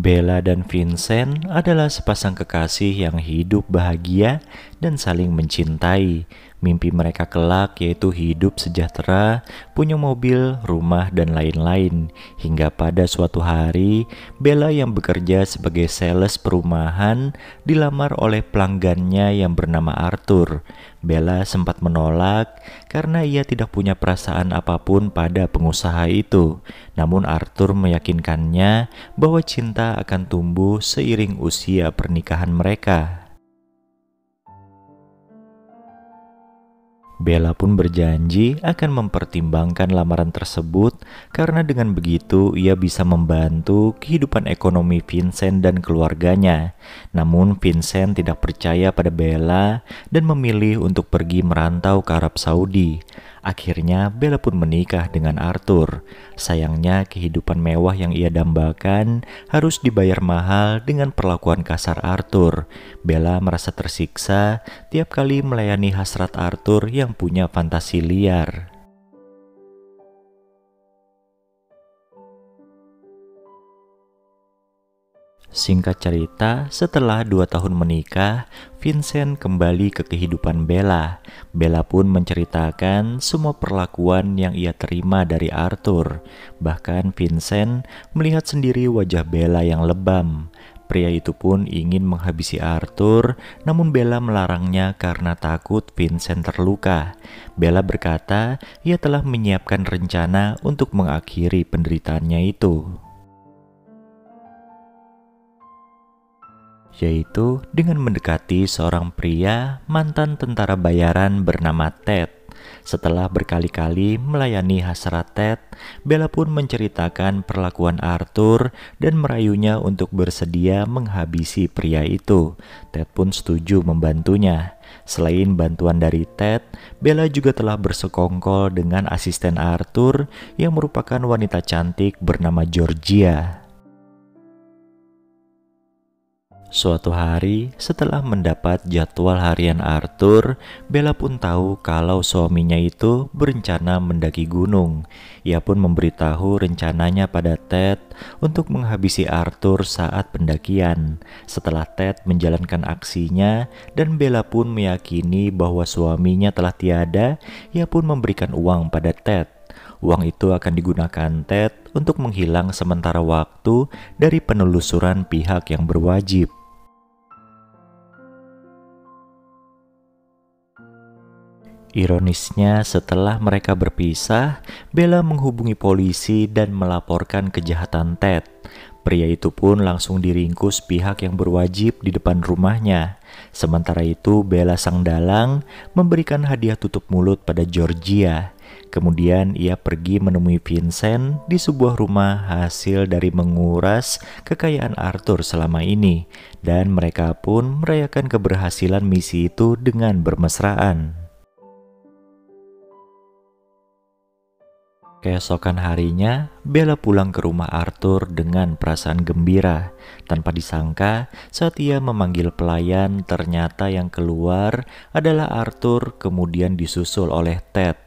Bella dan Vincent adalah sepasang kekasih yang hidup bahagia dan saling mencintai. Mimpi mereka kelak yaitu hidup sejahtera, punya mobil, rumah, dan lain-lain. Hingga pada suatu hari, Bella yang bekerja sebagai sales perumahan dilamar oleh pelanggannya yang bernama Arthur. Bella sempat menolak karena ia tidak punya perasaan apapun pada pengusaha itu. Namun Arthur meyakinkannya bahwa cinta akan tumbuh seiring usia pernikahan mereka. Bella pun berjanji akan mempertimbangkan lamaran tersebut karena dengan begitu ia bisa membantu kehidupan ekonomi Vincent dan keluarganya. Namun Vincent tidak percaya pada Bella dan memilih untuk pergi merantau ke Arab Saudi. Akhirnya Bella pun menikah dengan Arthur. Sayangnya kehidupan mewah yang ia dambakan harus dibayar mahal dengan perlakuan kasar Arthur. Bella merasa tersiksa tiap kali melayani hasrat Arthur yang punya fantasi liar. Singkat cerita, setelah 2 tahun menikah, Vincent kembali ke kehidupan Bella. Bella pun menceritakan semua perlakuan yang ia terima dari Arthur. Bahkan Vincent melihat sendiri wajah Bella yang lebam. Pria itu pun ingin menghabisi Arthur, namun Bella melarangnya karena takut Vincent terluka. Bella berkata ia telah menyiapkan rencana untuk mengakhiri penderitaannya itu, yaitu dengan mendekati seorang pria mantan tentara bayaran bernama Ted. Setelah berkali-kali melayani hasrat Ted, Bella pun menceritakan perlakuan Arthur dan merayunya untuk bersedia menghabisi pria itu. Ted pun setuju membantunya. Selain bantuan dari Ted, Bella juga telah bersekongkol dengan asisten Arthur yang merupakan wanita cantik bernama Georgia. Suatu hari, setelah mendapat jadwal harian Arthur, Bella pun tahu kalau suaminya itu berencana mendaki gunung. Ia pun memberitahu rencananya pada Ted untuk menghabisi Arthur saat pendakian. Setelah Ted menjalankan aksinya dan Bella pun meyakini bahwa suaminya telah tiada, ia pun memberikan uang pada Ted. Uang itu akan digunakan Ted untuk menghilang sementara waktu dari penelusuran pihak yang berwajib. Ironisnya, setelah mereka berpisah, Bella menghubungi polisi dan melaporkan kejahatan Ted. Pria itu pun langsung diringkus pihak yang berwajib di depan rumahnya. Sementara itu, Bella sang dalang memberikan hadiah tutup mulut pada Georgia. Kemudian ia pergi menemui Vincent di sebuah rumah hasil dari menguras kekayaan Arthur selama ini. Dan mereka pun merayakan keberhasilan misi itu dengan bermesraan. Keesokan harinya, Bella pulang ke rumah Arthur dengan perasaan gembira. Tanpa disangka, saat ia memanggil pelayan, ternyata yang keluar adalah Arthur, kemudian disusul oleh Ted.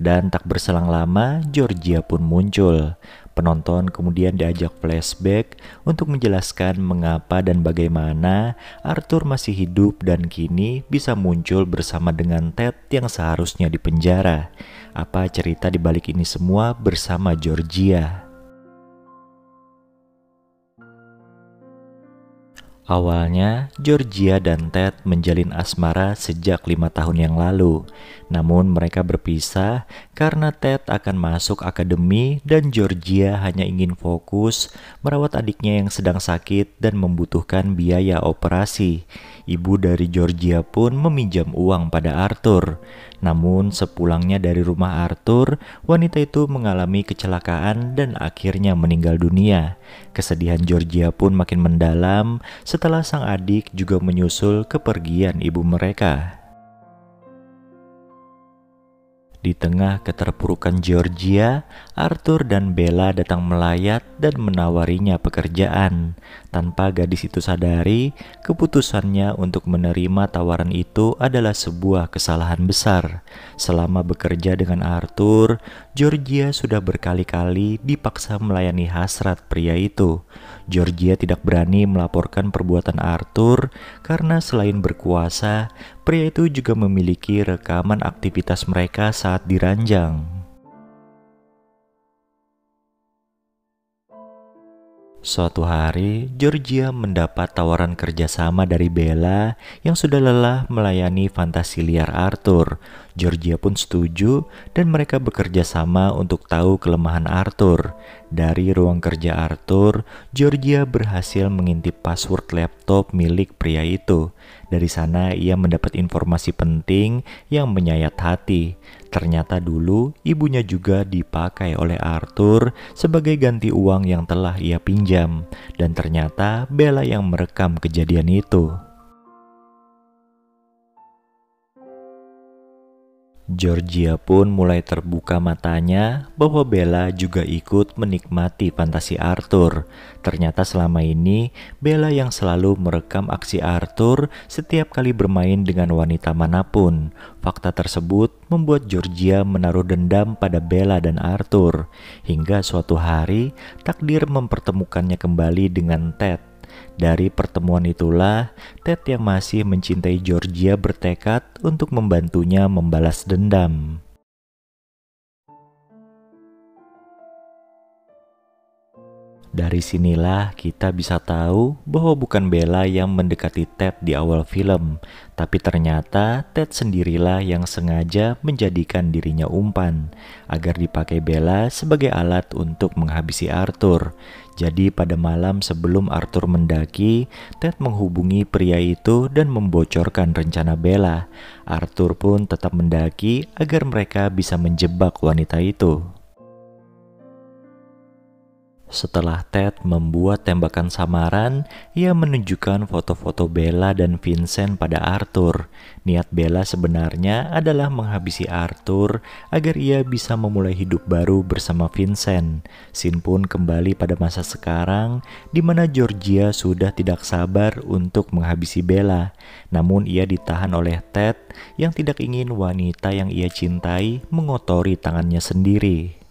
Dan tak berselang lama, Georgia pun muncul. Penonton kemudian diajak flashback untuk menjelaskan mengapa dan bagaimana Arthur masih hidup dan kini bisa muncul bersama dengan Ted yang seharusnya dipenjara. Apa cerita di balik ini semua bersama Georgia? Awalnya, Georgia dan Ted menjalin asmara sejak 5 tahun yang lalu. Namun mereka berpisah karena Ted akan masuk akademi dan Georgia hanya ingin fokus merawat adiknya yang sedang sakit dan membutuhkan biaya operasi. Ibu dari Georgia pun meminjam uang pada Arthur. Namun sepulangnya dari rumah Arthur, wanita itu mengalami kecelakaan dan akhirnya meninggal dunia. Kesedihan Georgia pun makin mendalam setelah sang adik juga menyusul kepergian ibu mereka. Di tengah keterpurukan Georgia, Arthur dan Bella datang melayat dan menawarinya pekerjaan. Tanpa gadis itu sadari, keputusannya untuk menerima tawaran itu adalah sebuah kesalahan besar. Selama bekerja dengan Arthur, Georgia sudah berkali-kali dipaksa melayani hasrat pria itu. Georgia tidak berani melaporkan perbuatan Arthur karena selain berkuasa, pria itu juga memiliki rekaman aktivitas mereka saat diranjang. Suatu hari, Georgia mendapat tawaran kerjasama dari Bella yang sudah lelah melayani fantasi liar Arthur. Georgia pun setuju dan mereka bekerja sama untuk tahu kelemahan Arthur. Dari ruang kerja Arthur, Georgia berhasil mengintip password laptop milik pria itu. Dari sana ia mendapat informasi penting yang menyayat hati. Ternyata dulu ibunya juga dipakai oleh Arthur sebagai ganti uang yang telah ia pinjam. Dan ternyata Bella yang merekam kejadian itu. Georgia pun mulai terbuka matanya bahwa Bella juga ikut menikmati fantasi Arthur. Ternyata selama ini Bella yang selalu merekam aksi Arthur setiap kali bermain dengan wanita manapun. Fakta tersebut membuat Georgia menaruh dendam pada Bella dan Arthur. Hingga suatu hari takdir mempertemukannya kembali dengan Ted. Dari pertemuan itulah, Ted yang masih mencintai Georgia bertekad untuk membantunya membalas dendam. Dari sinilah kita bisa tahu bahwa bukan Bella yang mendekati Ted di awal film, tapi ternyata Ted sendirilah yang sengaja menjadikan dirinya umpan, agar dipakai Bella sebagai alat untuk menghabisi Arthur. Jadi pada malam sebelum Arthur mendaki, Ted menghubungi pria itu dan membocorkan rencana Bella. Arthur pun tetap mendaki agar mereka bisa menjebak wanita itu. Setelah Ted membuat tembakan samaran, ia menunjukkan foto-foto Bella dan Vincent pada Arthur. Niat Bella sebenarnya adalah menghabisi Arthur agar ia bisa memulai hidup baru bersama Vincent. Scene pun kembali pada masa sekarang, di mana Georgia sudah tidak sabar untuk menghabisi Bella. Namun ia ditahan oleh Ted yang tidak ingin wanita yang ia cintai mengotori tangannya sendiri.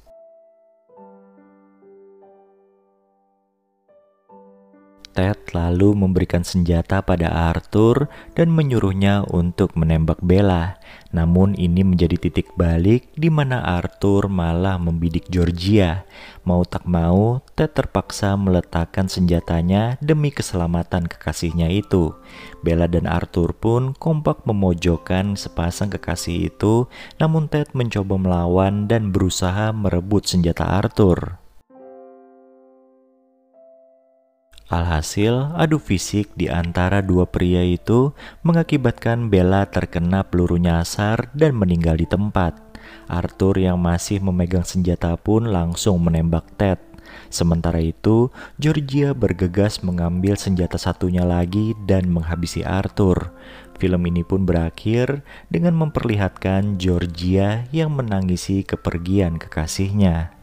Ted lalu memberikan senjata pada Arthur dan menyuruhnya untuk menembak Bella. Namun ini menjadi titik balik di mana Arthur malah membidik Georgia. Mau tak mau, Ted terpaksa meletakkan senjatanya demi keselamatan kekasihnya itu. Bella dan Arthur pun kompak memojokkan sepasang kekasih itu, namun Ted mencoba melawan dan berusaha merebut senjata Arthur. Alhasil, adu fisik di antara dua pria itu mengakibatkan Bella terkena peluru nyasar dan meninggal di tempat. Arthur yang masih memegang senjata pun langsung menembak Ted. Sementara itu, Georgia bergegas mengambil senjata satunya lagi dan menghabisi Arthur. Film ini pun berakhir dengan memperlihatkan Georgia yang menangisi kepergian kekasihnya.